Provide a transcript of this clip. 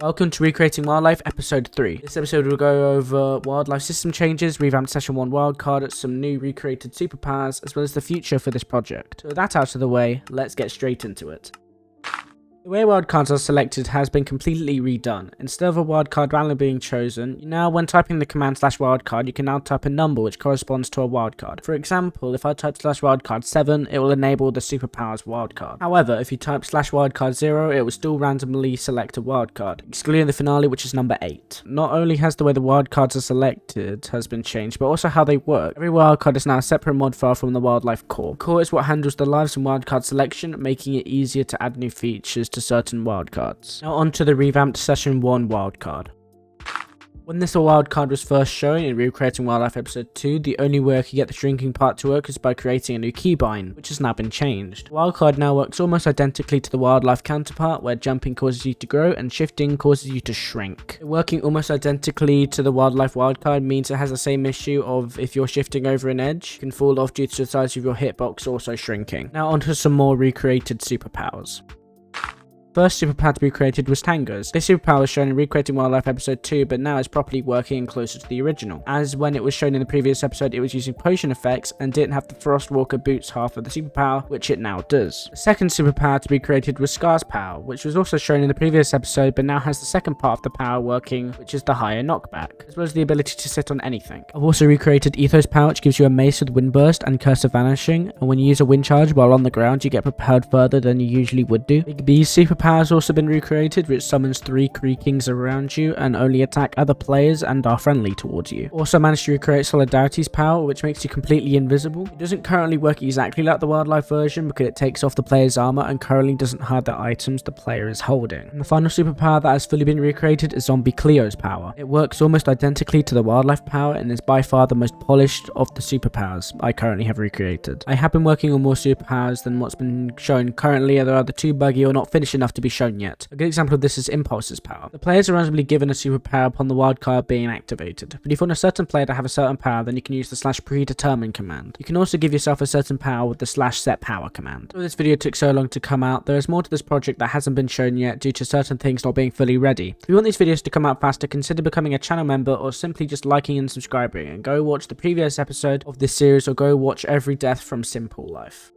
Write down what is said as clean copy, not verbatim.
Welcome to Recreating Wildlife Episode 3. This episode will go over wildlife system changes, revamped Session 1 wildcard, some new recreated superpowers, as well as the future for this project. So with that out of the way, let's get straight into it. The way wildcards are selected has been completely redone. Instead of a wildcard randomly being chosen, now when typing the command /wildcard, you can now type a number which corresponds to a wildcard. For example, if I type /wildcard 7, it will enable the Superpowers wildcard. However, if you type /wildcard 0, it will still randomly select a wildcard, excluding the finale, which is number 8. Not only has the way the wildcards are selected has been changed, but also how they work. Every wildcard is now a separate mod file from the wildlife core. Core is what handles the lives and wildcard selection, making it easier to add new features to certain wildcards. Now on to the revamped Session 1 wildcard. When this wildcard was first shown in Recreating Wildlife Episode 2, the only way I could get the shrinking part to work is by creating a new keybind, which has now been changed. Wildcard now works almost identically to the wildlife counterpart, where jumping causes you to grow and shifting causes you to shrink. Working almost identically to the wildlife wildcard means it has the same issue of if you're shifting over an edge, you can fall off due to the size of your hitbox also shrinking. Now onto some more recreated superpowers. First superpower to be created was Tango's. This superpower was shown in Recreating Wildlife Episode 2, but now it's properly working and closer to the original, as when it was shown in the previous episode it was using potion effects and didn't have the Frostwalker boots half of the superpower, which it now does. The second superpower to be created was Scar's power, which was also shown in the previous episode, but now has the second part of the power working, which is the higher knockback, as well as the ability to sit on anything. I've also recreated Etho's power, which gives you a mace with Windburst and Curse of Vanishing, and when you use a wind charge while on the ground you get propelled further than you usually would do. Big B's superpower has also been recreated, which summons 3 creakings around you and only attack other players and are friendly towards you. Also managed to recreate Solidarity's power, which makes you completely invisible. It doesn't currently work exactly like the wildlife version because it takes off the player's armor and currently doesn't hide the items the player is holding. And the final superpower that has fully been recreated is ZombieCleo's power. It works almost identically to the wildlife power and is by far the most polished of the superpowers I currently have recreated. I have been working on more superpowers than what's been shown currently, they're either too buggy or not finished enough to be shown yet. A good example of this is Impulse's power. The players are randomly given a superpower upon the wildcard being activated, but if you want a certain player to have a certain power, then you can use the /predetermine command. You can also give yourself a certain power with the /setPower command. So this video took so long to come out, there is more to this project that hasn't been shown yet due to certain things not being fully ready. If you want these videos to come out faster, consider becoming a channel member or simply just liking and subscribing, and go watch the previous episode of this series or go watch every death from Simple Life.